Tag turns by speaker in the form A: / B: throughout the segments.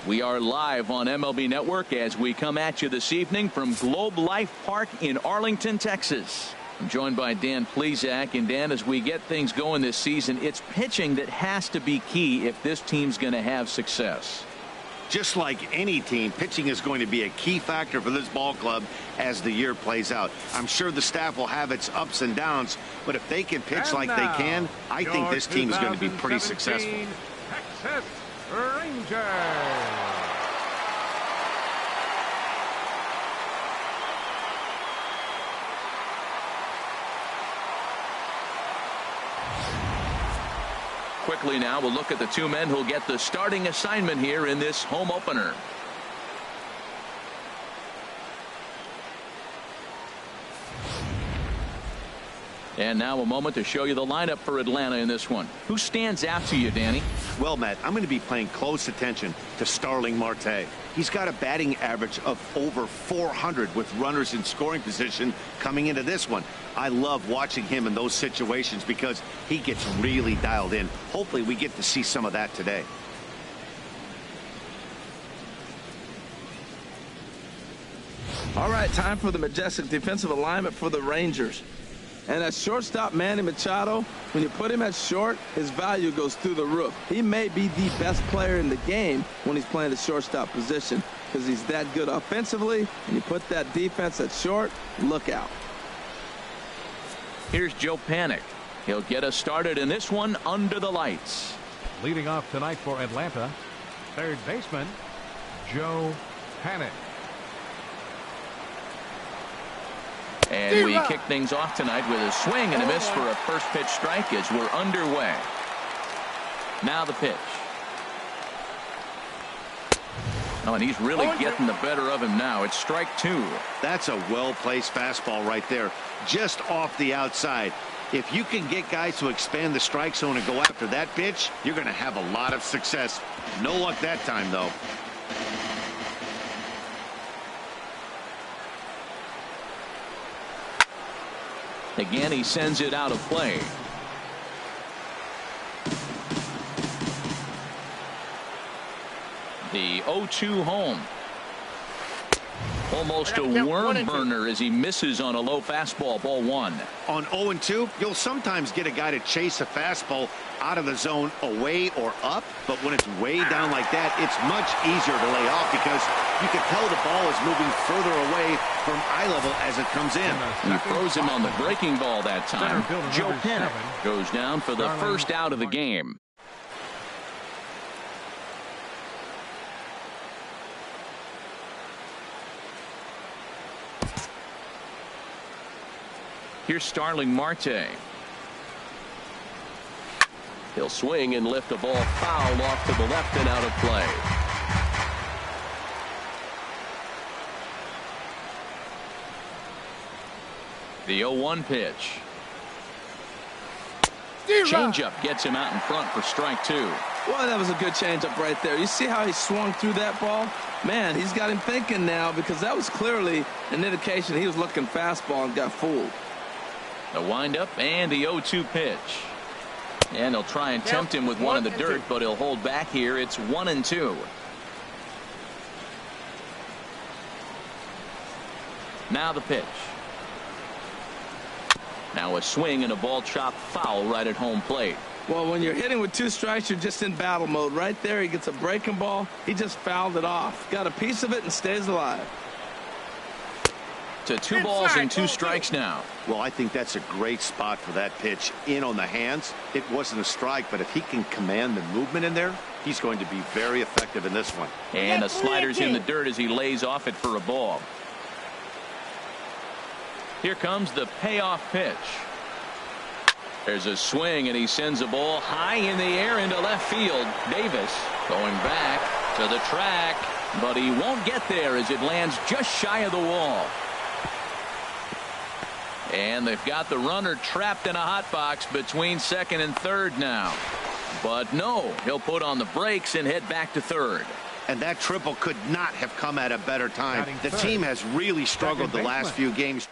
A: We are live on MLB Network as we come at you this evening from Globe Life Park in Arlington, Texas. I'm joined by Dan Plesac. And Dan, as we get things going this season, it's pitching that has to be key if this team's going to have success.
B: Just like any team, pitching is going to be a key factor for this ball club as the year plays out. I'm sure the staff will have its ups and downs, but if they can pitch like they can, I think this team is going to be pretty successful.
C: Texas Rangers.
A: Quickly now, we'll look at the two men who'll get the starting assignment here in this home opener. And now a moment to show you the lineup for Atlanta in this one. Who stands out to you, Danny?
B: Well, Matt, I'm going to be paying close attention to Starling Marte. He's got a batting average of over 400 with runners in scoring position coming into this one. I love watching him in those situations because he gets really dialed in. Hopefully we get to see some of that today.
D: All right, time for the majestic defensive alignment for the Rangers. And at shortstop, Manny Machado, when you put him at short, his value goes through the roof. He may be the best player in the game when he's playing the shortstop position because he's that good offensively. And you put that defense at short, look out.
A: Here's Joe Panik. He'll get us started in this one under the lights.
C: Leading off tonight for Atlanta, third baseman Joe Panik.
A: And we kick things off tonight with a swing and a miss for a first pitch strike as we're underway. Now the pitch. Oh, and he's really getting the better of him now. It's strike two.
B: That's a well-placed fastball right there, just off the outside. If you can get guys to expand the strike zone and go after that pitch, you're going to have a lot of success. No luck that time, though.
A: Again, he sends it out of play. The 0-2 home. Almost a worm burner as he misses on a low fastball, ball one.
B: On 0-2, you'll sometimes get a guy to chase a fastball out of the zone away or up, but when it's way down like that, it's much easier to lay off because you can tell the ball is moving further away from eye level as it comes in.
A: He throws him on the breaking ball that time. Joe Panik goes down for the first out of the game. Here's Starling Marte. He'll swing and lift a ball foul off to the left and out of play. The 0-1 pitch. Changeup gets him out in front for strike two.
D: Well, that was a good changeup right there. You see how he swung through that ball? Man, he's got him thinking now because that was clearly an indication he was looking fastball and got fooled.
A: The windup and the 0-2 pitch. And they'll try and tempt him with one in the dirt, but he'll hold back here. It's 1-2. Now the pitch. Now a swing and a ball chopped foul right at home plate.
D: Well, when you're hitting with two strikes, you're just in battle mode. Right there, he gets a breaking ball. He just fouled it off. Got a piece of it and stays alive.
A: To 2 balls and 2 strikes now.
B: Well, I think that's a great spot for that pitch. In on the hands. It wasn't a strike, but if he can command the movement in there, he's going to be very effective in this one.
A: And the slider's in the dirt as he lays off it for a ball. Here comes the payoff pitch. There's a swing, and he sends a ball high in the air into left field. Davis going back to the track, but he won't get there as it lands just shy of the wall. And they've got the runner trapped in a hot box between second and third now. But no, he'll put on the brakes and head back to third.
B: And that triple could not have come at a better time. The team has really struggled the last few games.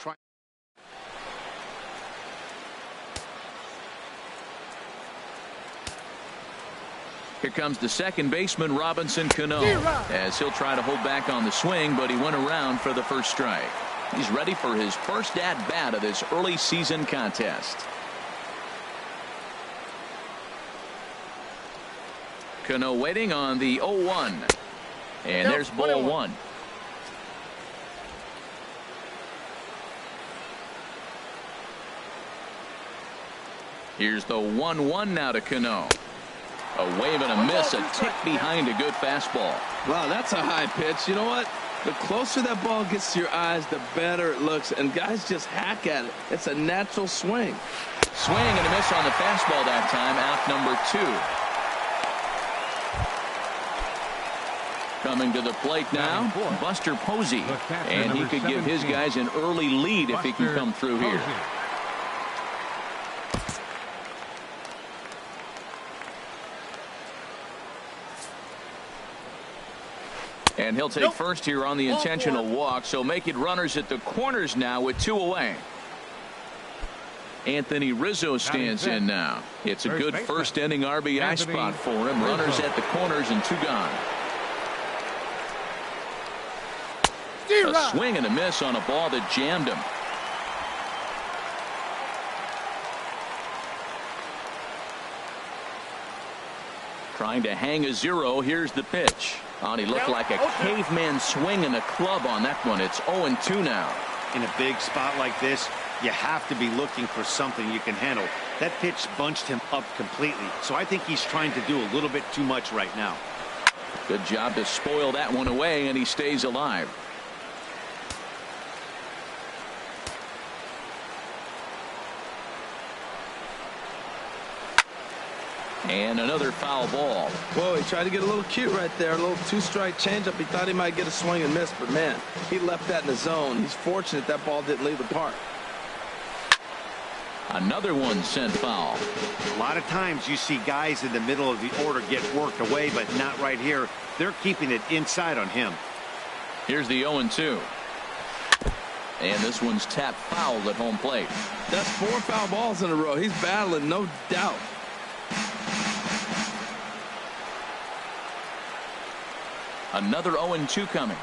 A: Here comes the second baseman, Robinson Cano, as he'll try to hold back on the swing, but he went around for the first strike. He's ready for his first at-bat of this early season contest. Cano waiting on the 0-1. And there's ball one. Here's the 1-1 now to Cano. A wave and a miss, a tick behind a good fastball.
D: Wow, that's a high pitch. You know what? The closer that ball gets to your eyes, the better it looks, and guys just hack at it. It's a natural swing.
A: Swing and a miss on the fastball that time, out number 2. Coming to the plate now, Buster Posey, and he could give his guys an early lead if he can come through here. And he'll take first here on the intentional walk, so make it runners at the corners now with 2 away. Anthony Rizzo stands in now. It's a good first inning RBI spot for him. Runners at the corners and 2 gone. A swing and a miss on a ball that jammed him. Trying to hang a 0. Here's the pitch. Oh, he looked like a caveman swinging a club on that one. It's 0-2 now.
B: In a big spot like this, you have to be looking for something you can handle. That pitch bunched him up completely, so I think he's trying to do a little bit too much right now.
A: Good job to spoil that one away, and he stays alive. And another foul ball.
D: Whoa, he tried to get a little cute right there. A little 2-strike changeup. He thought he might get a swing and miss, but man, he left that in the zone. He's fortunate that ball didn't leave the park.
A: Another one sent foul.
B: A lot of times you see guys in the middle of the order get worked away, but not right here. They're keeping it inside on him.
A: Here's the 0-2. And this one's tapped foul at home plate.
D: That's 4 foul balls in a row. He's battling, no doubt.
A: Another 0-2 coming.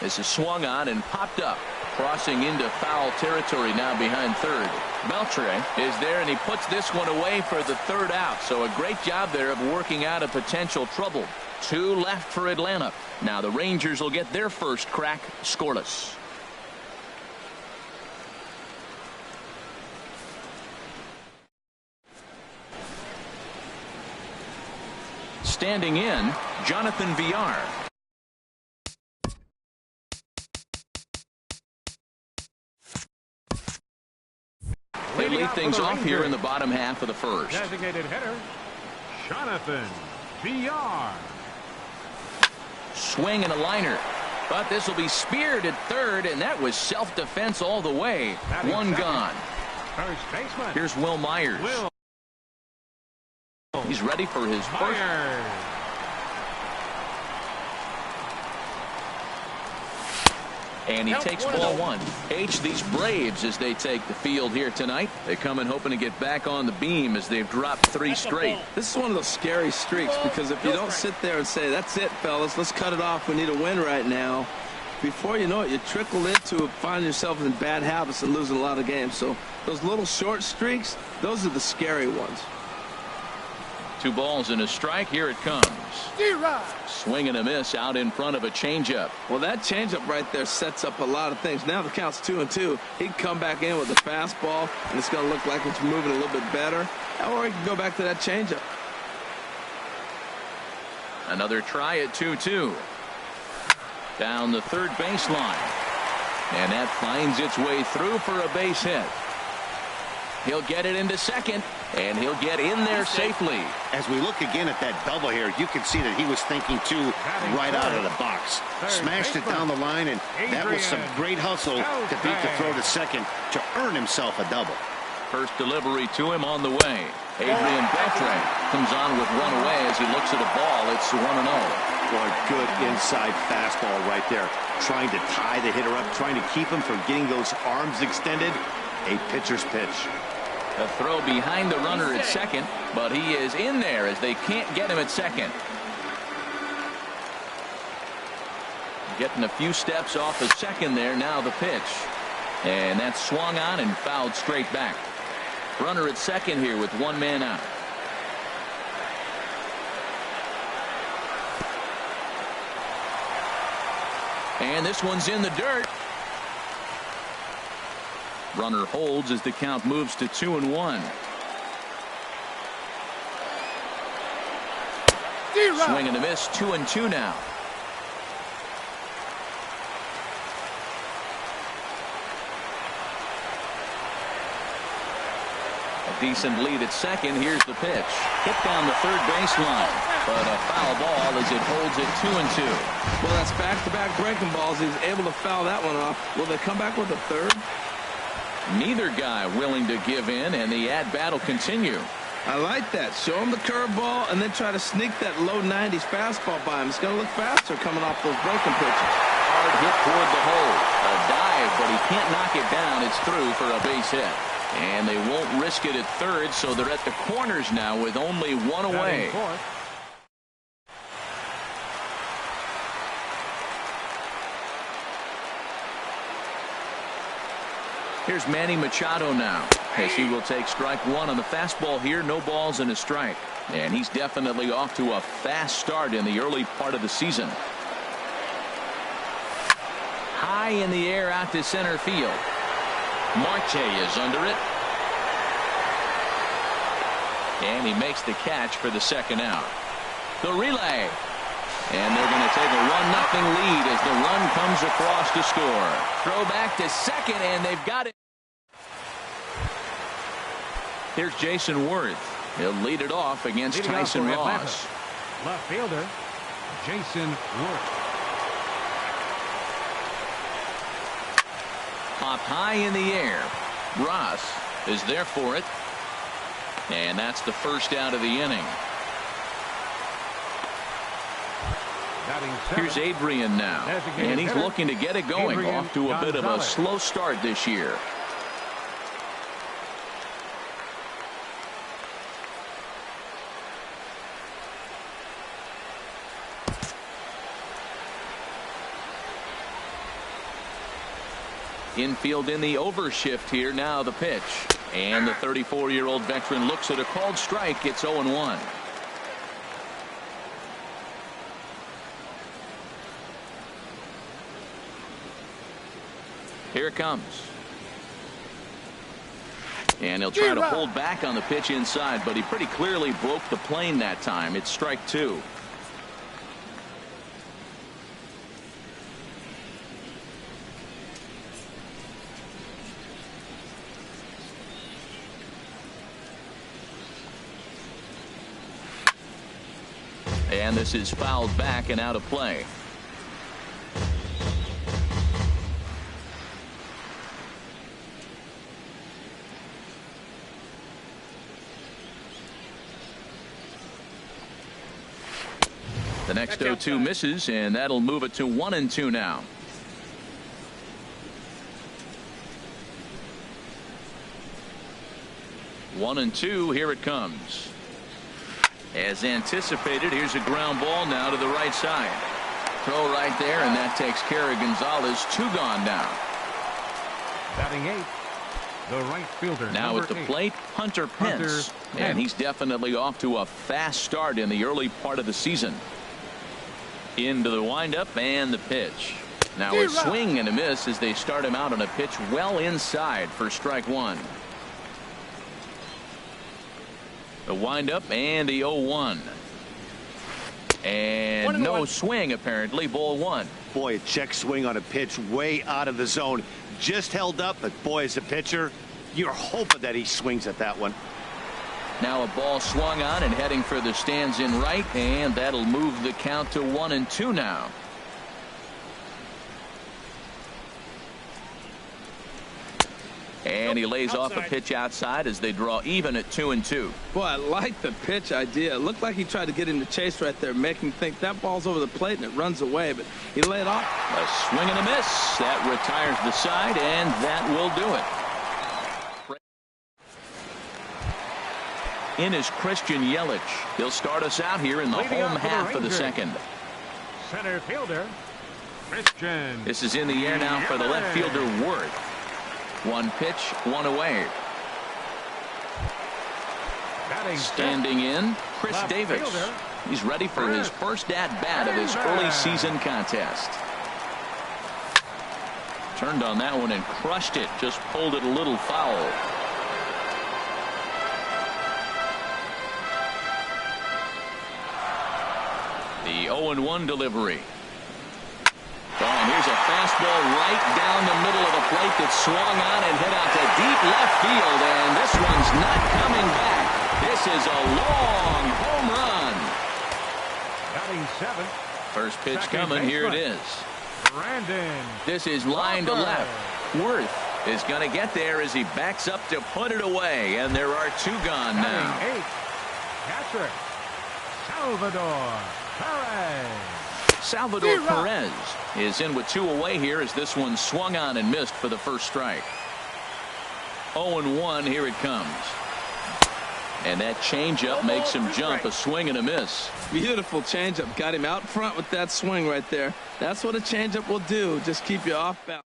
A: This is swung on and popped up. Crossing into foul territory now behind third. Beltre is there, and he puts this one away for the 3rd out. So a great job there of working out a potential trouble. 2 left for Atlanta. Now the Rangers will get their first crack scoreless. Standing in, Jonathan Villar. They lead things off here in the bottom half of the first.
C: Designated hitter, Jonathan Villar.
A: Swing and a liner. But this will be speared at third, and that was self-defense all the way. 1 gone.
C: First baseman.
A: Here's Will Myers. He's ready for his first. And he takes ball 1. These Braves, as they take the field here tonight, they come in hoping to get back on the beam as they've dropped 3 straight.
D: This is one of those scary streaks, because if you don't sit there and say, that's it, fellas, let's cut it off, we need a win right now, before you know it, you trickle into find yourself in bad habits and losing a lot of games. So those little short streaks, those are the scary ones.
A: 2 balls and a strike. Here it comes. Swing and a miss out in front of a changeup.
D: Well, that changeup right there sets up a lot of things. Now the count's 2-2. He can come back in with the fastball, and it's going to look like it's moving a little bit better. Or he can go back to that changeup.
A: Another try at 2-2. Down the third baseline. And that finds its way through for a base hit. He'll get it into second, and he'll get in there safely.
B: As we look again at that double here, you can see that he was thinking too right out of the box. Smashed it down the line, and that was some great hustle to beat the throw to second to earn himself a double.
A: First delivery to him on the way. Adrian Beltre comes on with 1 away as he looks at a ball. It's 1-0.
B: Boy, good inside fastball right there. Trying to tie the hitter up, trying to keep him from getting those arms extended. A pitcher's pitch.
A: A throw behind the runner at second, but he is in there as they can't get him at second. Getting a few steps off of second there. Now the pitch. And that's swung on and fouled straight back. Runner at second here with one man out. And this one's in the dirt. Runner holds as the count moves to 2-1. Swing and a miss. 2-2 now. A decent lead at second. Here's the pitch. Hit down the third baseline, but a foul ball as it holds it 2-2.
D: Well, that's back-to-back breaking balls. He's able to foul that one off. Will they come back with a third?
A: Neither guy willing to give in, and the at-bat will continue.
D: I like that. Show him the curveball and then try to sneak that low 90s fastball by him. It's going to look faster coming off those breaking pitches.
A: Hard hit toward the hole. A dive, but he can't knock it down. It's through for a base hit. And they won't risk it at third, so they're at the corners now with only one away. Here's Manny Machado now, as he will take strike one on the fastball here. No balls and a strike. And he's definitely off to a fast start in the early part of the season. High in the air out to center field. Marte is under it. And he makes the catch for the second out. The relay. And they're going to take a 1-0 lead as the run comes across to score. Throw back to second, and they've got it. Here's Jason Worth. He'll lead it off against Tyson Ross.
C: Left fielder, Jason Worth.
A: Pop high in the air. Ross is there for it. And that's the first out of the inning. Here's Adrian now, and he's looking to get it going. Off to a bit of a slow start this year. Infield in the overshift here. Now the pitch. And the 34-year-old veteran looks at a called strike. It's 0-1. Here it comes. And he'll try to hold back on the pitch inside, but he pretty clearly broke the plane that time. It's strike two. And this is fouled back and out of play. The next 0-2 misses, and that'll move it to 1-2 now. One and two. Here it comes. As anticipated, here's a ground ball now to the right side. Throw right there, and that takes care of Gonzalez. Two gone now.
C: Batting eighth, the right fielder.
A: Now at the plate, Hunter Pence. And he's definitely off to a fast start in the early part of the season. Into the windup and the pitch. Now a swing and a miss as they start him out on a pitch well inside for strike one. The windup and the 0-1. And no swing apparently. Ball one.
B: Boy, a check swing on a pitch way out of the zone. Just held up, but boy, as a pitcher, you're hoping that he swings at that one.
A: Now a ball swung on and heading for the stands in right, and that'll move the count to 1-2 now. And he lays off a pitch outside as they draw even at 2-2.
D: Boy, I like the pitch idea. It looked like he tried to get him to chase right there, make him think that ball's over the plate and it runs away, but he laid off.
A: A swing and a miss. That retires the side, and that will do it. In is Christian Yelich. He'll start us out here in the home half of the second.
C: Center fielder, Christian.
A: This is in the air now for the left fielder, Worth. One pitch, one away. Standing in, Chris Davis. He's ready for his first at-bat of his early season contest. Turned on that one and crushed it. Just pulled it a little foul. The 0-1 delivery. Oh, and here's a fastball right down the middle of the plate that swung on and hit out to deep left field. And this one's not coming back. This is a long home run.
C: Batting seventh.
A: First pitch coming. Here it is.
C: Brandon.
A: This is line to left. Worth is going to get there as he backs up to put it away. And there are two gone now.
C: Eight. Catcher. Salvador Perez.
A: Salvador Perez is in with two away here as this one swung on and missed for the first strike. 0-1. Here it comes. And that changeup makes him jump. A swing and a miss.
D: Beautiful changeup. Got him out front with that swing right there. That's what a changeup will do. Just keep you off balance.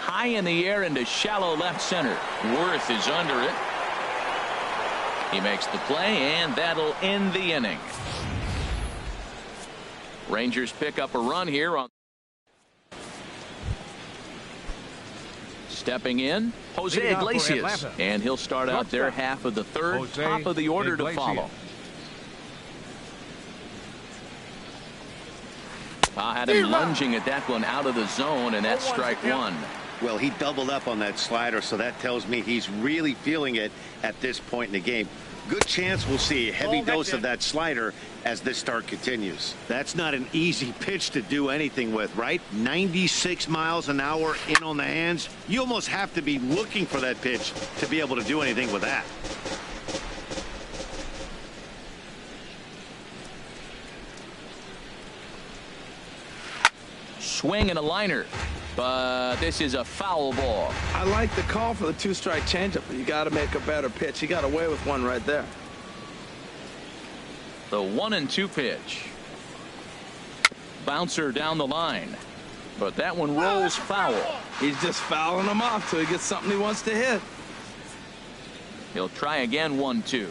A: High in the air into shallow left center. Worth is under it. He makes the play, and that'll end the inning. Rangers pick up a run here on. Stepping in, Jose Iglesias, and he'll start out their half of the third. Top of the order to follow. Had him lunging at that one out of the zone, and that's strike one.
B: Well, he doubled up on that slider, so that tells me he's really feeling it at this point in the game. Good chance we'll see a heavy dose of that slider as this start continues. That's not an easy pitch to do anything with, right? 96 miles an hour in on the hands. You almost have to be looking for that pitch to be able to do anything with that.
A: Swing and a liner. But this is a foul ball.
D: I like the call for the two-strike changeup, but you got to make a better pitch. He got away with one right there.
A: The 1-2 pitch. Bouncer down the line. But that one rolls foul.
D: He's just fouling him off till he gets something he wants to hit.
A: He'll try again. 1-2.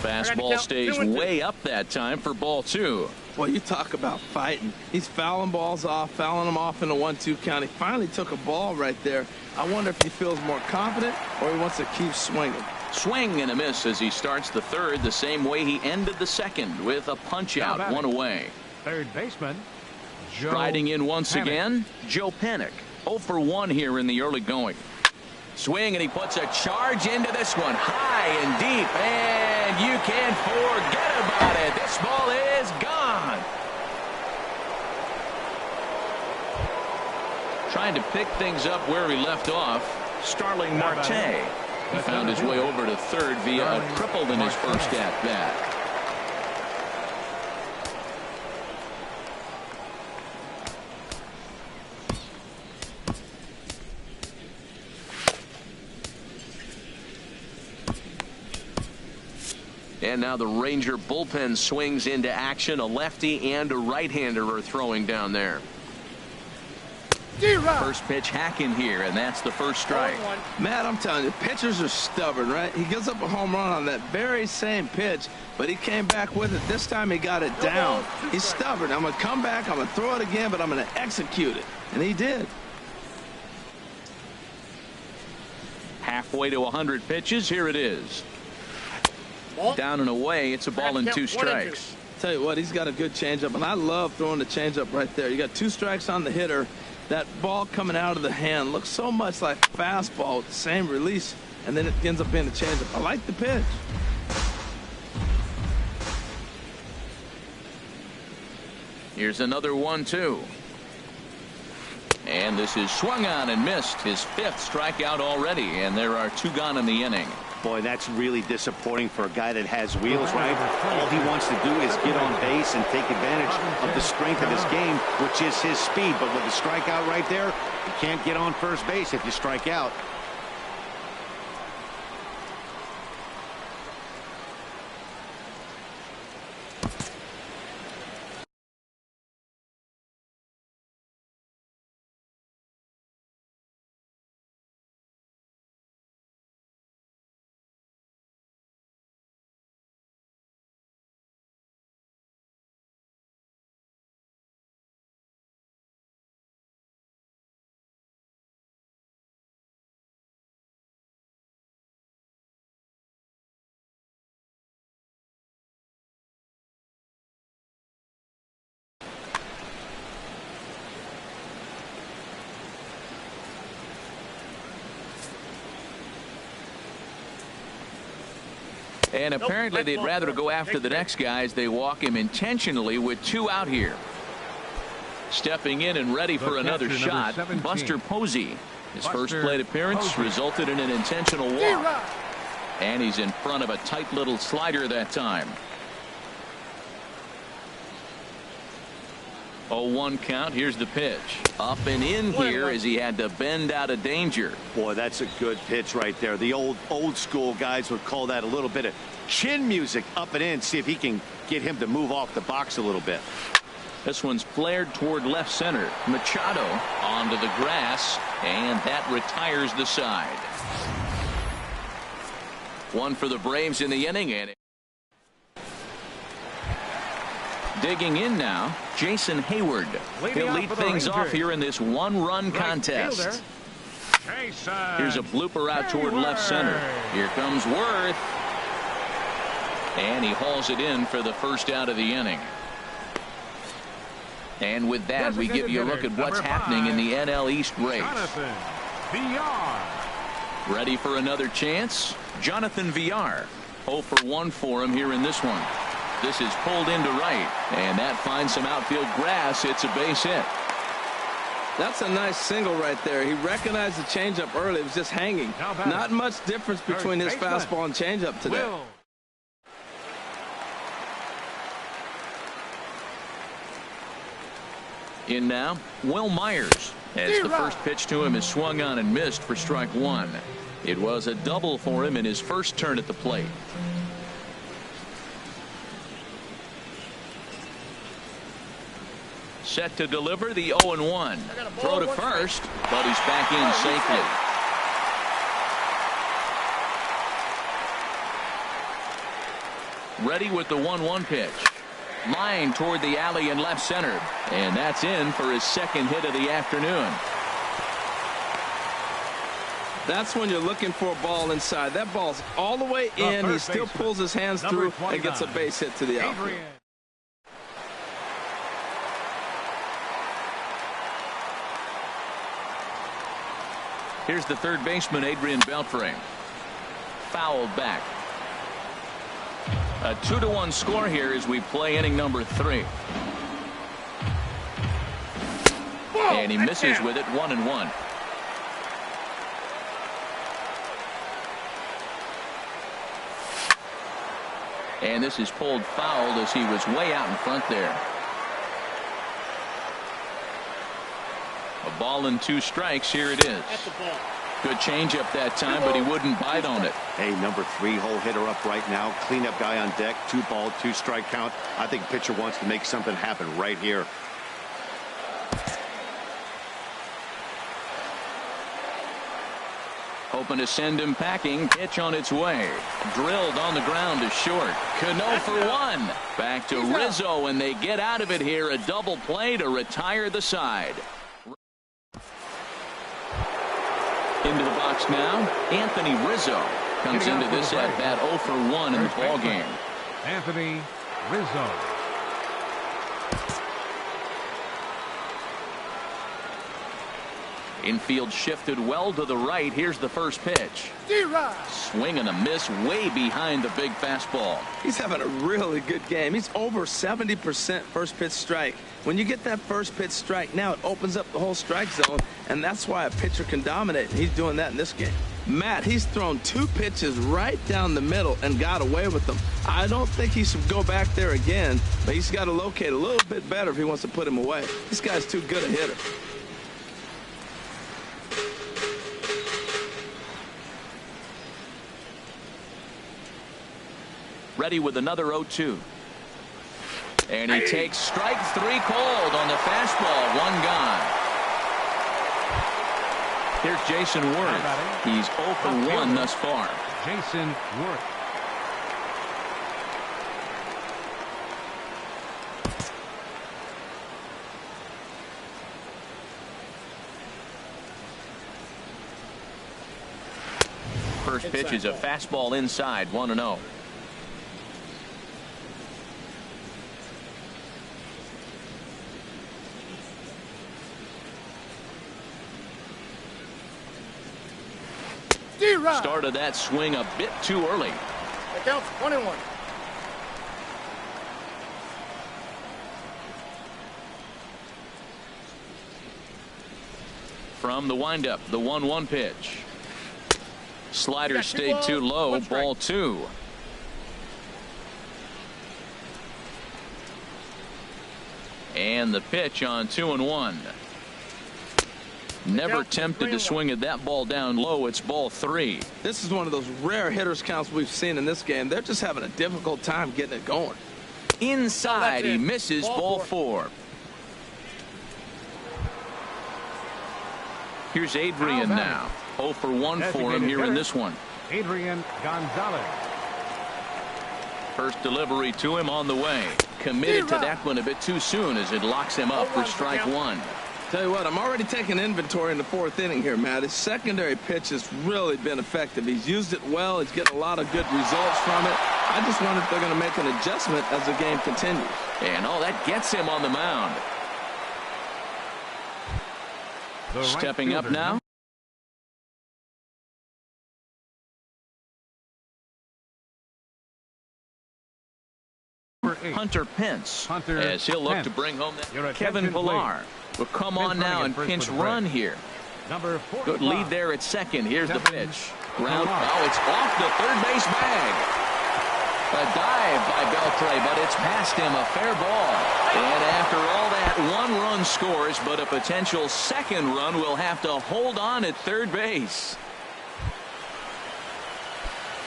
A: Fastball stays way up that time for ball two.
D: Well, you talk about fighting. He's fouling balls off, fouling them off in a 1-2 count. He finally took a ball right there. I wonder if he feels more confident or he wants to keep swinging.
A: Swing and a miss as he starts the third the same way he ended the second with a punch out, one away.
C: Third baseman, Joe
A: Riding in once
C: Panic.
A: again, Joe Panic. 0 for 1 here in the early going. Swing, and he puts a charge into this one, high and deep, and you can't forget about it. This ball is gone. Trying to pick things up where he left off, Starling Marte. He found his way over to third via a triple in his first at-bat. And now the Ranger bullpen swings into action. A lefty and a right-hander are throwing down there. First pitch hacking here, and that's the first strike.
D: Matt, I'm telling you, pitchers are stubborn, right? He gives up a home run on that very same pitch, but he came back with it. This time he got it down. He's stubborn. I'm going to come back, I'm going to throw it again, but I'm going to execute it. And he did.
A: Halfway to 100 pitches. Here it is. Down and away. It's a ball and 2 strikes.
D: Tell you what, he's got a good changeup, and I love throwing the changeup right there. You got 2 strikes on the hitter. That ball coming out of the hand looks so much like a fastball with the same release, and then it ends up being a changeup. I like the pitch.
A: Here's another 1-2. And this is swung on and missed. His 5th strikeout already, and there are 2 gone in the inning.
B: Boy, that's really disappointing for a guy that has wheels, right? All he wants to do is get on base and take advantage of the strength of his game, which is his speed. But with a strikeout right there, you can't get on first base if you strike out.
A: And apparently they'd rather go after the next guy as they walk him intentionally with 2 out here. Stepping in and ready for another shot, Buster Posey. His first plate appearance resulted in an intentional walk. And he's in front of a tight little slider that time. 0-1 count. Here's the pitch. Up and in here as he had to bend out of danger.
B: Boy, that's a good pitch right there. The old school guys would call that a little bit of chin music. Up and in. See if he can get him to move off the box a little bit.
A: This one's flared toward left center. Machado onto the grass, and that retires the side. One for the Braves in the inning. And digging in now, Jason Hayward. He'll lead things off here in this 1-run contest. Here's a blooper out toward left center. Here comes Worth. And he hauls it in for the first out of the inning. And with that, we give you a look at what's happening in the NL East race. Ready for another chance? Jonathan Villar. 0 for 1 for him here in this one. This is pulled into right, and that finds some outfield grass. It's a base hit.
D: That's a nice single right there. He recognized the changeup early. It was just hanging. Not much difference between his fastball and changeup today.
A: In now, Will Myers, as the first pitch to him is swung on and missed for strike 1. It was a double for him in his first turn at the plate. Set to deliver the 0-1. Throw to first, but he's back in safely. Ready with the 1-1 pitch. Line toward the alley in left center. And that's in for his second hit of the afternoon.
D: That's when you're looking for a ball inside. That ball's all the way in. He still pulls his hands through and gets a base hit to the outfield.
A: Here's the third baseman, Adrian Beltre. Fouled back. A 2-1 score here as we play inning number 3. And he misses with it, 1-1. And this is pulled fouled as he was way out in front there. A ball and 2 strikes. Here it is. Good changeup that time, but he wouldn't bite on it.
B: Hey, number 3 hole hitter up right now. Cleanup guy on deck. 2-ball, 2-strike count. I think pitcher wants to make something happen right here.
A: Hoping to send him packing. Pitch on its way. Drilled on the ground to short. Cano for 1. Back to Rizzo, and they get out of it here. A double play to retire the side. Into the box now, Anthony Rizzo comes into this at bat 0 for 1 in the ball game.
C: Anthony Rizzo.
A: Infield shifted well to the right. Here's the first pitch. Swing and a miss way behind the big fastball.
D: He's having a really good game. He's over 70% first pitch strike. When you get that first pitch strike, now it opens up the whole strike zone, and that's why a pitcher can dominate. He's doing that in this game. Matt, he's thrown 2 pitches right down the middle and got away with them. I don't think he should go back there again, but he's got to locate a little bit better if he wants to put him away. This guy's too good a hitter.
A: Ready with another 0-2. And he takes strike 3 cold on the fastball. 1 gone. Here's Jason Worth. He's 0 for 1 thus far.
C: Jason Worth.
A: First pitch is a fastball inside. 1-0. Started that swing a bit too early.
E: That counts 1-1.
A: From the windup, the 1-1 pitch. Slider stayed too low. Ball 2. And the pitch on 2-1. Never tempted to swing at that ball down low. It's ball 3.
D: This is one of those rare hitters counts we've seen in this game. They're just having a difficult time getting it going.
A: Inside, he misses. Ball 4. Here's Adrian now. 0 for 1 for him here in this one.
C: Adrian Gonzalez.
A: First delivery to him on the way. Committed to that one a bit too soon as it locks him up for strike 1.
D: Tell you what, I'm already taking inventory in the 4th inning here, Matt. His secondary pitch has really been effective. He's used it well. He's getting a lot of good results from it. I just wonder if they're going to make an adjustment as the game continues.
A: And that gets him on the mound. Stepping up now. Hunter Pence, as he'll look to bring home that. Kevin Pillar will come on now and pinch run here. Good lead there at second. Here's the pitch. Ground. Oh, it's off the third base bag. A dive by Beltre, but it's past him. A fair ball. And after all that, 1 run scores, but a potential second run will have to hold on at third base.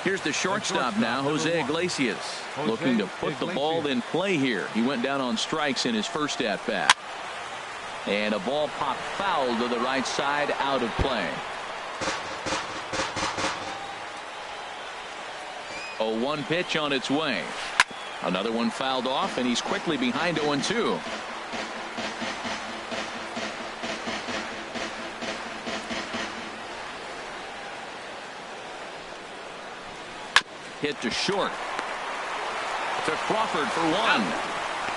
A: Here's the shortstop now, Jose Iglesias, looking to put the ball in play here. He went down on strikes in his first at-bat. And a ball popped foul to the right side, out of play. 0-1 pitch on its way. Another one fouled off, and he's quickly behind 0-2. Hit to short. To Crawford for 1.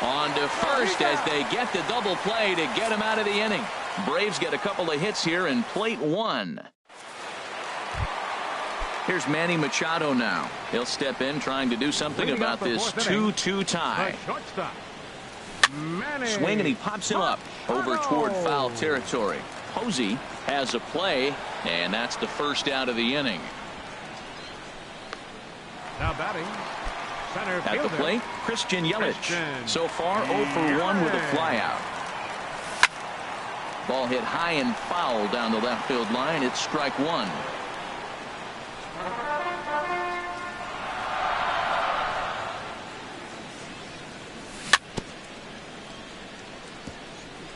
A: On to first as they get the double play to get him out of the inning. Braves get a couple of hits here in plate 1. Here's Manny Machado now. He'll step in trying to do something about this 2-2 tie. Swing and he pops him up over toward foul territory. Posey has a play, and that's the first out of the inning.
C: Now batting, center
A: at the plate, Christian Yelich. So far 0 for 1 with a flyout. Ball hit high and foul down the left field line. It's strike 1.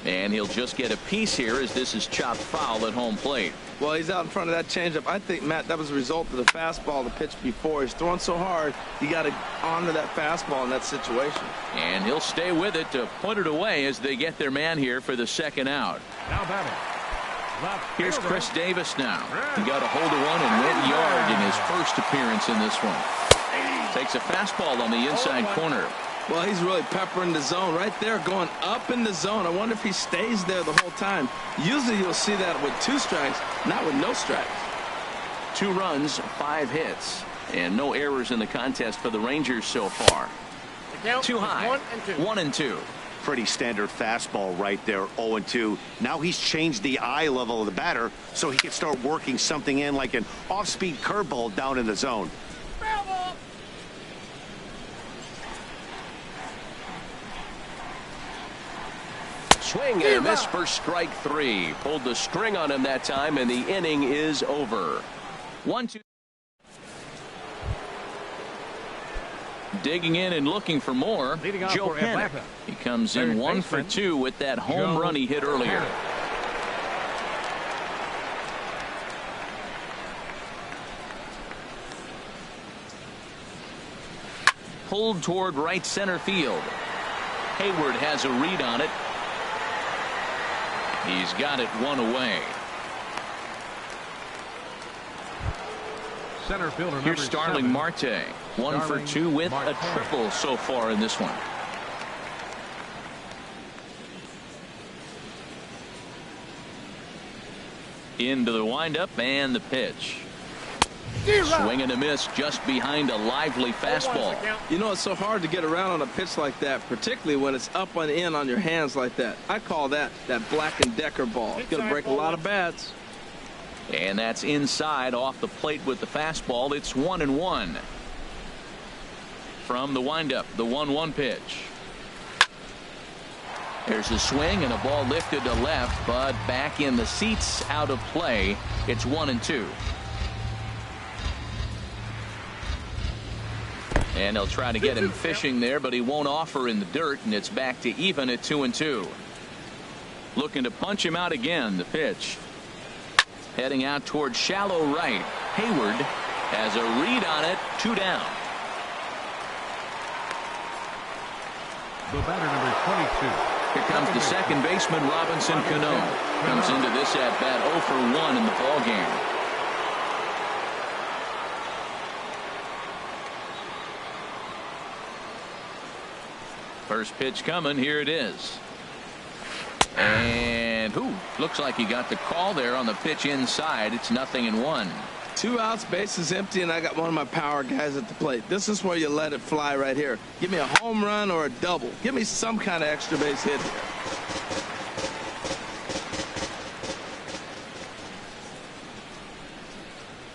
A: And he'll just get a piece here as this is chopped foul at home plate.
D: Well, he's out in front of that changeup. I think, Matt, that was a result of the fastball, the pitch before. He's throwing so hard, you got to honor that fastball in that situation.
A: And he'll stay with it to put it away as they get their man here for the second out.
C: Now batting.
A: Here's Chris Davis now. He got a hold of one and went yard in his first appearance in this one. Takes a fastball on the inside corner.
D: Well, he's really peppering the zone right there, going up in the zone. I wonder if he stays there the whole time. Usually you'll see that with 2 strikes, not with no strikes.
A: 2 runs, 5 hits, and no errors in the contest for the Rangers so far. Too high.
E: 1-2.
B: pretty standard fastball right there, 0-2. Now he's changed the eye level of the batter so he can start working something in like an off-speed curveball down in the zone.
E: Swing and a miss for strike 3. Pulled the string on him that time, and the inning is over. 1-2.
A: Digging in and looking for more, Joe Pennick. He comes in 1 for 2 with that home run he hit earlier. Pulled toward right center field. Hayward has a read on it. He's got it 1 away.
C: Center fielder
A: Here's Starling
C: 7.
A: Marte. 1 for 2 with a triple so far in this one. Into the windup and the pitch. Swing and a miss just behind a lively fastball.
D: You know, it's so hard to get around on a pitch like that, particularly when it's up and in on your hands like that. I call that Black & Decker ball. It's going to break a lot of bats.
A: And that's inside off the plate with the fastball. It's 1-1. From the windup, the 1-1 pitch. There's a swing and a ball lifted to left, but back in the seats, out of play. It's 1-2. And they'll try to get him fishing there, but he won't offer in the dirt, and it's back to even at 2-2. Looking to punch him out again. The pitch. Heading out towards shallow right. Hayward has a read on it. 2 down.
C: The batter, number 22.
A: Here comes the second baseman, Robinson Cano. Comes into this at bat 0 for 1 in the ball game. First pitch coming. Here it is. And looks like he got the call there on the pitch inside. It's 0-1.
D: 2 outs, bases empty, and I got one of my power guys at the plate. This is where you let it fly right here. Give me a home run or a double. Give me some kind of extra base hit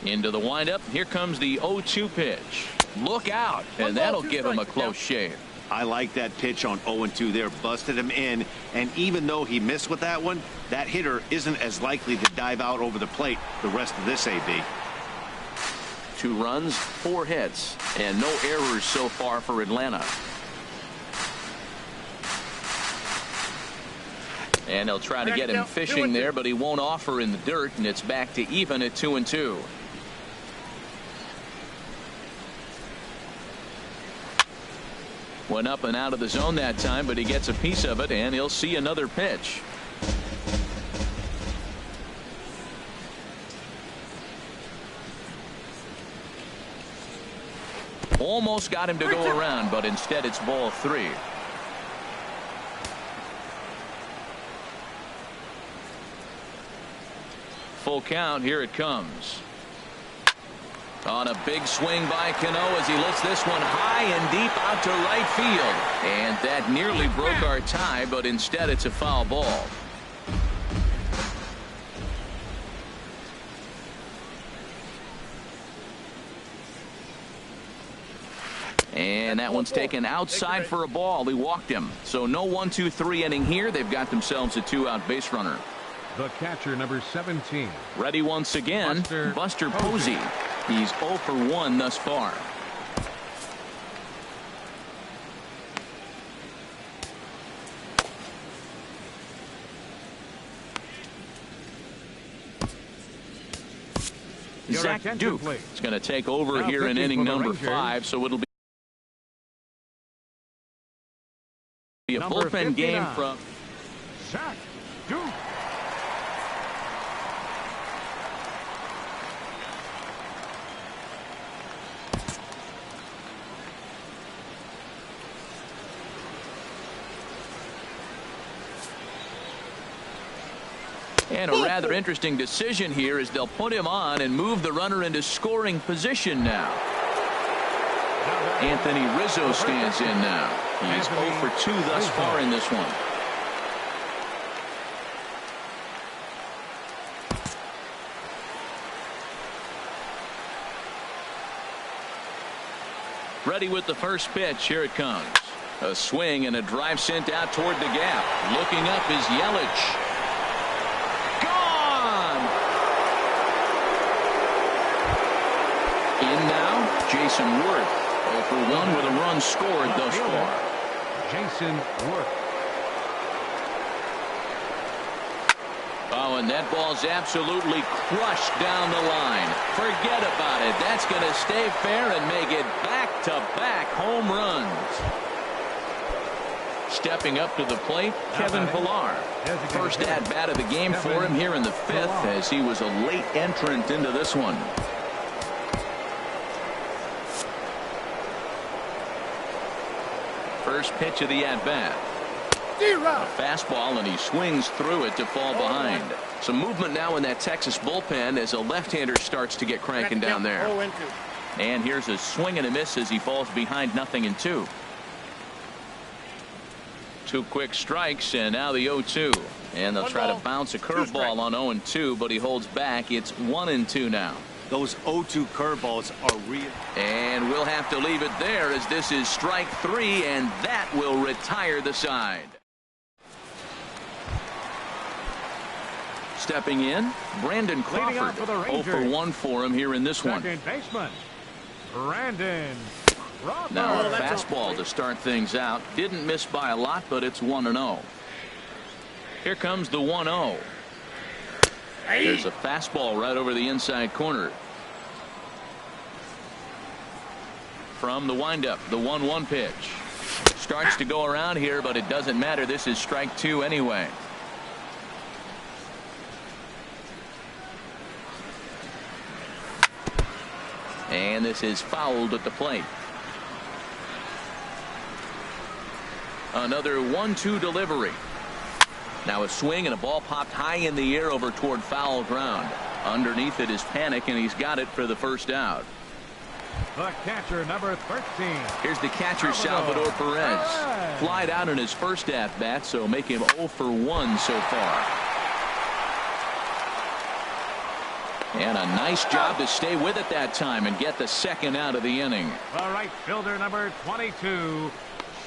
A: here. Into the windup. Here comes the 0-2 pitch. Look out, and that'll give him a close shave.
B: I like that pitch on 0-2 there. Busted him in, and even though he missed with that one, that hitter isn't as likely to dive out over the plate the rest of this AB.
A: 2 runs, 4 hits, and no errors so far for Atlanta. And they'll try to get him fishing there, but he won't offer in the dirt, and it's back to even at 2-2. Went up and out of the zone that time, but he gets a piece of it, and he'll see another pitch. Almost got him to go around, but instead it's ball 3. Full count. Here it comes. On a big swing by Cano as he lets this one high and deep out to right field. And that nearly broke our tie, but instead it's a foul ball. And that one's taken outside for a ball. He walked him. So no 1-2-3 inning here. They've got themselves a 2-out base runner.
C: The catcher, number 17.
A: Ready once again, Buster Posey. He's 0 for 1 thus far. Zach Duke is going to take over here in inning number 5, so it'll be a bullpen game from
C: Zach Duke.
A: And a rather interesting decision here is they'll put him on and move the runner into scoring position now. Anthony Rizzo stands in now. He's 0 for 2 thus far in this one. Ready with the first pitch. Here it comes. A swing and a drive sent out toward the gap. Looking up is Yelich. Gone! In now, Jason Worth. 0 for 1 with a run scored thus far.
C: Jason Worth.
A: Oh, and that ball's absolutely crushed down the line. Forget about it. That's going to stay fair and make it back-to-back home runs. Stepping up to the plate, Kevin Pillar. First at-bat of the game for him here in the 5th, as he was a late entrant into this one. First pitch of the at-bat. A fastball, and he swings through it to fall behind. Some movement now in that Texas bullpen as a left-hander starts to get cranking down there. And here's a swing and a miss as he falls behind 0-2. 2 quick strikes, and now the 0-2. And they'll try to bounce a curveball on 0-2, but he holds back. It's 1-2 now.
B: Those 0-2 curveballs are real.
A: And we'll have to leave it there, as this is strike 3, and that will retire the side. Stepping in, Brandon Crawford. 0 for 1 for him here in this one.
C: Second baseman, Brandon Crawford.
A: Now a fastball to start things out. Didn't miss by a lot, but it's 1-0. Here comes the 1-0. There's a fastball right over the inside corner. From the windup, the 1-1 pitch. Starts to go around here, but it doesn't matter. This is strike 2 anyway. And this is fouled at the plate. Another 1-2 delivery. Now a swing and a ball popped high in the air over toward foul ground. Underneath it is Panic, and he's got it for the first out.
C: The catcher, number 13.
A: Here's the catcher, Salvador Perez. Flied out in his first at-bat, so make him 0 for 1 so far. And a nice job to stay with it that time and get the second out of the inning.
C: The right fielder, number 22,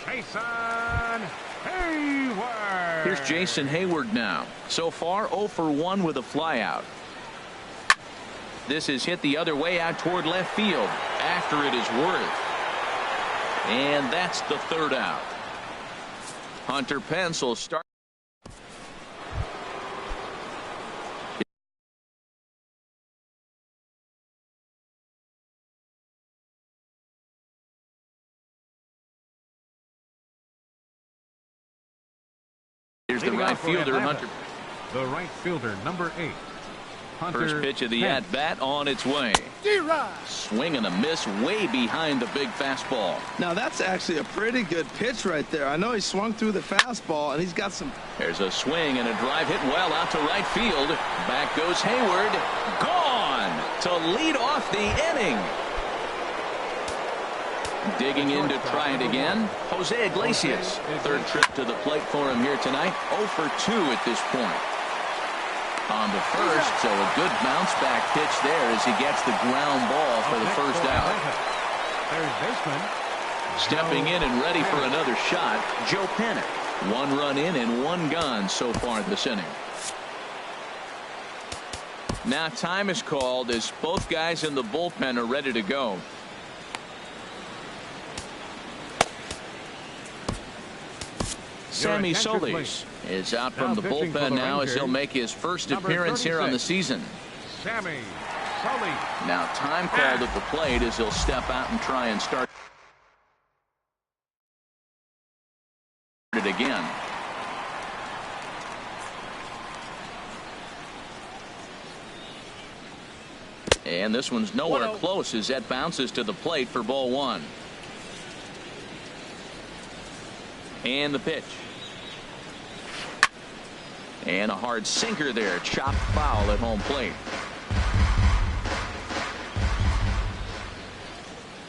C: Jason Hayward.
A: Here's Jason Hayward now. So far, 0 for 1 with a flyout. This is hit the other way out toward left field. After it is Worth. And that's the third out. Hunter Pence will start. Here's the right fielder, Hunter.
C: The right fielder, number 8. Hunter
A: First pitch of the at-bat on its way. Swing and a miss way behind the big fastball.
D: Now that's actually a pretty good pitch right there. I know he swung through the fastball, and he's got some.
A: There's a swing and a drive hit well out to right field. Back goes Hayward. Gone to lead off the inning. Digging in to try it again, Jose Iglesias. Third trip to the plate for him here tonight. 0 for 2 at this point. On the first, so a good bounce back pitch there as he gets the ground ball for the first out.
C: Third baseman.
A: Stepping in and ready for another shot, Joe Panic. 1 run in and 1 gone so far this inning. Now time is called as both guys in the bullpen are ready to go. Sammy Solis is out from the bullpen now as he'll make his first appearance here on the season.
C: Sammy Solis.
A: Now time called at the plate as he'll step out and try and start it again. And this one's nowhere close as that bounces to the plate for ball 1. And the pitch. And a hard sinker there. Chopped foul at home plate.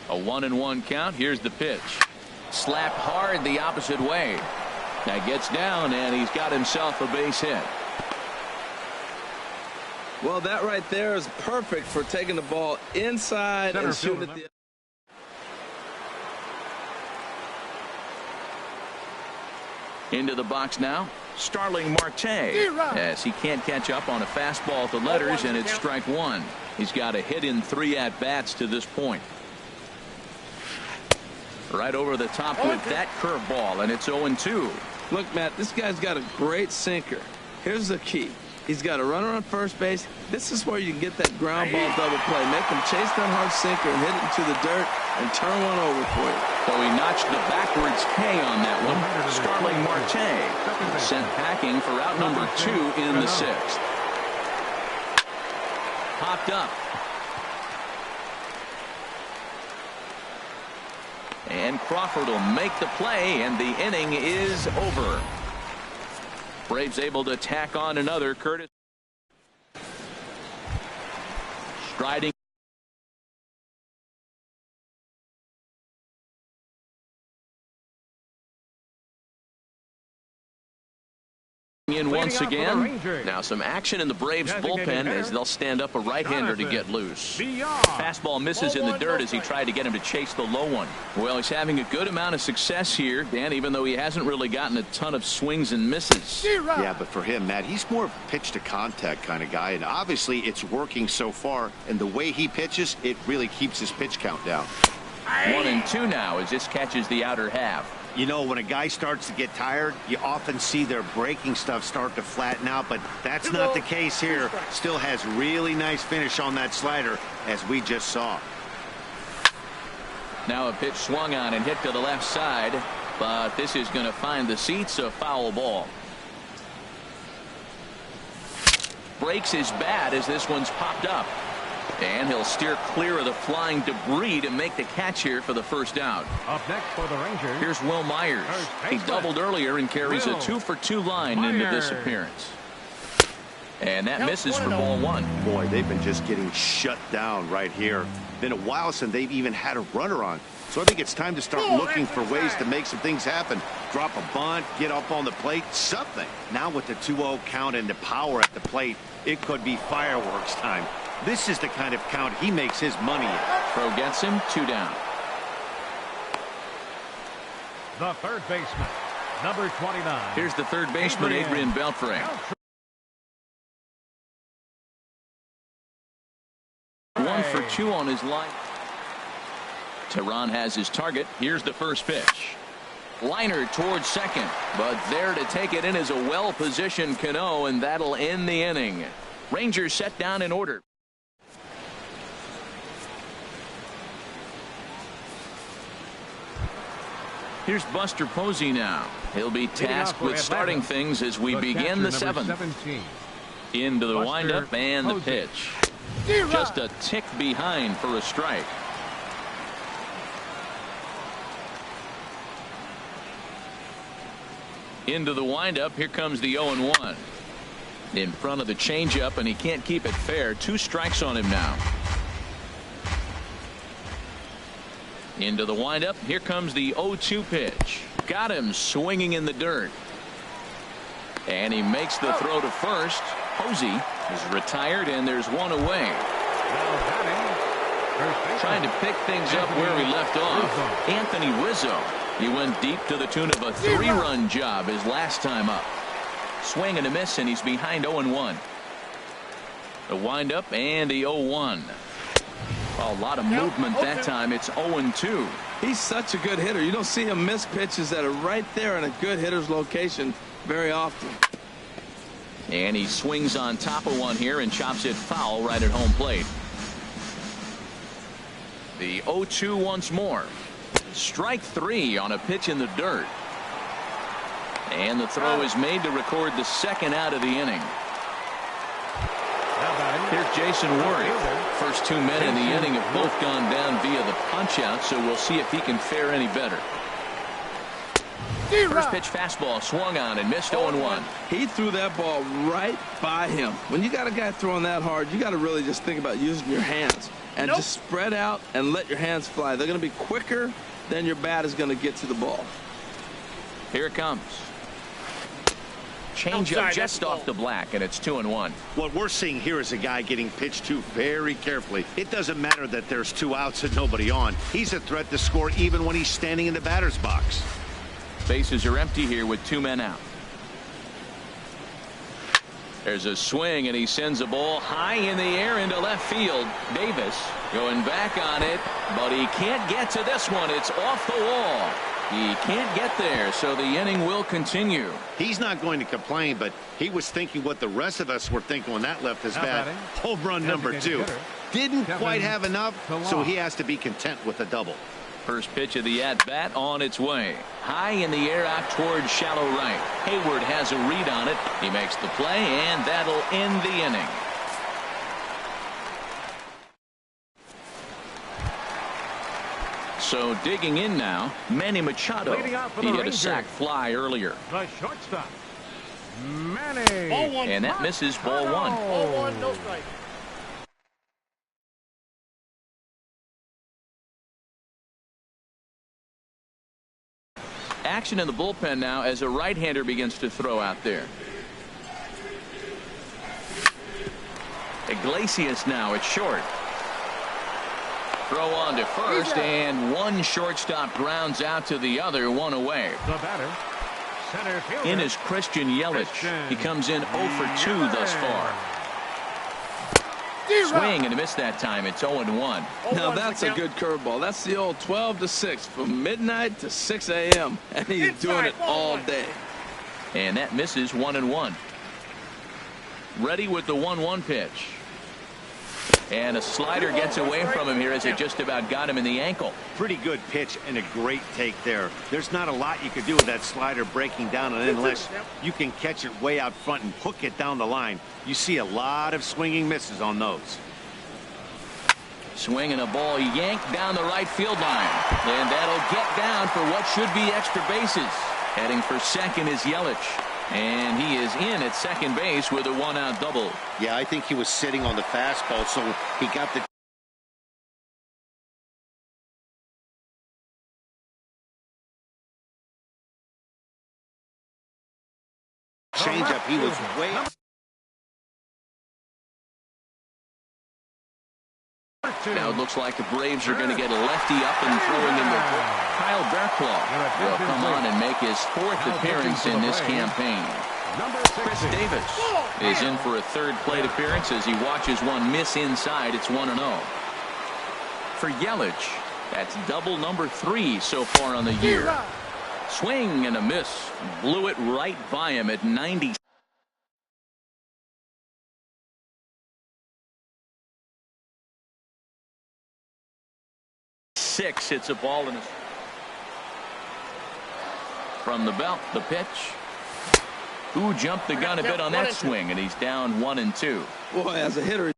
A: A 1-1 count. Here's the pitch. slapped hard the opposite way. That gets down, and he's got himself a base hit.
D: Well, that right there is perfect for taking the ball inside and shooting at the...
A: Into the box now, Starling Marte, as he can't catch up on a fastball at the letters, and it's strike one. He's got a hit in 3 at-bats to this point. Right over the top with that curveball, and it's 0-2.
D: Look, Matt, this guy's got a great sinker. Here's the key. He's got a runner on first base. This is where you can get that ground ball double play. Make him chase that hard sinker and hit it into the dirt and turn one over for you.
A: So he notched the backwards K on that one. Starling Marte sent packing for out number 2 in the 6th. Popped up. And Crawford will make the play, and the inning is over. Braves able to tack on another. Curtis striding in once again. Now some action in the Braves bullpen as they'll stand up a right-hander to get loose. Fastball misses in the dirt as he tried to get him to chase the low one. Well, he's having a good amount of success here, Dan, even though he hasn't really gotten a ton of swings and misses.
B: Yeah, but for him, Matt, he's more of a pitch to contact kind of guy, and obviously it's working so far, and the way he pitches, it really keeps his pitch count down.
A: 1-2 now as this catches the outer half.
B: You know, when a guy starts to get tired, you often see their breaking stuff start to flatten out, but that's not the case here. Still has really nice finish on that slider, as we just saw.
A: Now a pitch swung on and hit to the left side, but this is going to find the seats, a foul ball. Breaks his bat as this one's popped up. And he'll steer clear of the flying debris to make the catch here for the first out.
C: Up next for the Rangers.
A: Here's Will Myers. He doubled earlier and carries a 2-for-2 line into this appearance. And that misses for ball 1.
B: Boy, they've been just getting shut down right here. Been a while since they've even had a runner on. So I think it's time to start looking for ways to make some things happen. Drop a bunt, get up on the plate, something. Now with the 2-0 count and the power at the plate, it could be fireworks time. This is the kind of count he makes his money in.
A: Throw gets him, 2 down.
C: The third baseman, number 29.
A: Here's the third baseman, Adrian Beltre. 1 for 2 on his line. Tehran has his target. Here's the first pitch. Liner towards second, but there to take it in is a well-positioned Cano, and that'll end the inning. Rangers set down in order. Here's Buster Posey now. He'll be tasked with starting things as we begin the 7th. Into the windup and the pitch. Just a tick behind for a strike. Into the windup. Here comes the 0-1. In front of the changeup, and he can't keep it fair. 2 strikes on him now. Into the windup. Here comes the 0-2 pitch. Got him swinging in the dirt. And he makes the throw to first. Posey is retired, and there's 1 away. Trying to pick things up where he left off. Anthony Rizzo. He went deep to the tune of a 3-run job his last time up. Swing and a miss, and he's behind 0-1. The windup and the 0-1. A lot of movement that time. It's 0-2.
D: He's such a good hitter. You don't see him miss pitches that are right there in a good hitter's location very often.
A: And he swings on top of one here and chops it foul right at home plate. The 0-2 once more. Strike 3 on a pitch in the dirt. And the throw is made to record the second out of the inning. Here's Jason Worry. First 2 men in the inning have both gone down via the punch-out, so we'll see if he can fare any better. First pitch fastball swung on and missed 0-1.
D: He threw that ball right by him. When you got a guy throwing that hard, you got to really just think about using your hands and just spread out and let your hands fly. They're going to be quicker then your bat is going to get to the ball.
A: Here it comes. Change up just off the black, and it's 2-1.
B: What we're seeing here is a guy getting pitched to very carefully. It doesn't matter that there's 2 outs and nobody on. He's a threat to score even when he's standing in the batter's box.
A: Bases are empty here with 2 men out. There's a swing, and he sends a ball high in the air into left field. Davis going back on it, but he can't get to this one. It's off the wall. He can't get there, so the inning will continue.
B: He's not going to complain, but he was thinking what the rest of us were thinking when that left his bat. Home run number 2. Didn't quite have enough, so he has to be content with a double.
A: First pitch of the at-bat on its way. High in the air out towards shallow right. Hayward has a read on it. He makes the play, and that'll end the inning. So digging in now, Manny Machado. He hit a sac fly earlier.
C: The shortstop, Manny.
A: And that misses ball 1.
F: Ball 1, no strike.
A: Action in the bullpen now as a right-hander begins to throw out there. Iglesias now at short. Throw on to first, and one shortstop grounds out to the other, 1 away.
C: The batter, center fielder.
A: In is Christian Yelich. He comes in 0 for 2 thus far. Swing and a miss that time. It's 0-1.
D: Now that's a good curveball. That's the old 12 to 6 from midnight to 6 a.m. and he's doing it all day.
A: And that misses 1-1. Ready with the 1-1 pitch. And a slider gets away from him here as it just about got him in the ankle.
B: Pretty good pitch and a great take there. There's not a lot you could do with that slider breaking down, and unless you can catch it way out front and hook it down the line. You see a lot of swinging misses on those.
A: Swinging a ball yanked down the right field line. And that'll get down for what should be extra bases. Heading for second is Yelich. And he is in at second base with a 1-out double.
B: Yeah, I think he was sitting on the fastball, so he got the changeup. He was way
A: Now it looks like the Braves are going to get a lefty up and throwing in the Kyle Barraclough will come on and make his 4th appearance in this campaign. Chris Davis is in for a 3rd plate appearance as he watches one miss inside. It's 1-0. For Yelich, that's double number 3 so far on the year. Swing and a miss. Blew it right by him at 90. It's a ball in his. From the belt, the pitch. Who jumped the gun a bit on that swing, and he's down 1-2.
D: Boy, as a hitter,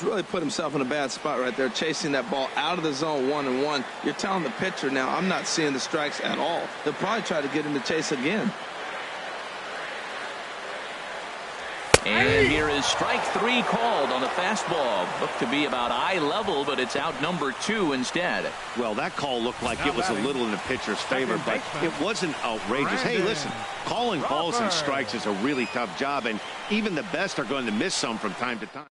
D: just really put himself in a bad spot right there, chasing that ball out of the zone 1-1. You're telling the pitcher now, I'm not seeing the strikes at all. They'll probably try to get him to chase again.
A: And here is strike 3 called on a fastball. Looked to be about eye level, but it's out number 2 instead.
B: Well, that call looked like it was a little in the pitcher's favor, but it wasn't outrageous. Hey, listen, calling balls and strikes is a really tough job, and even the best are going to miss some from time to time.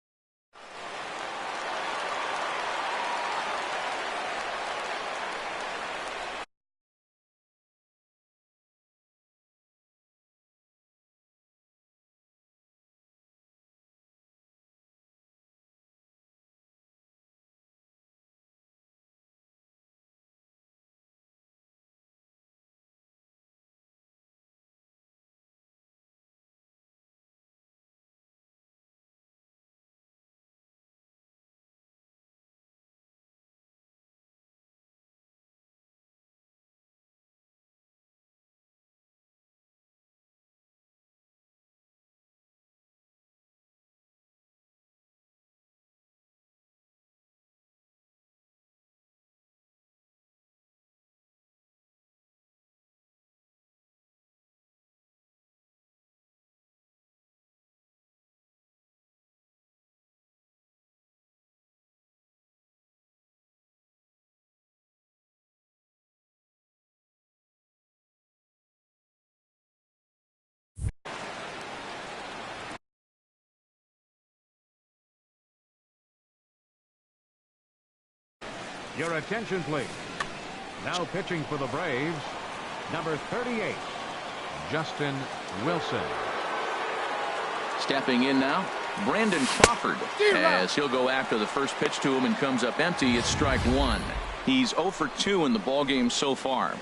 C: Your attention, please. Now pitching for the Braves, number 38, Justin Wilson.
A: Stepping in now, Brandon Crawford, as he'll go after the first pitch to him and comes up empty. It's strike 1. He's 0 for 2 in the ballgame so far.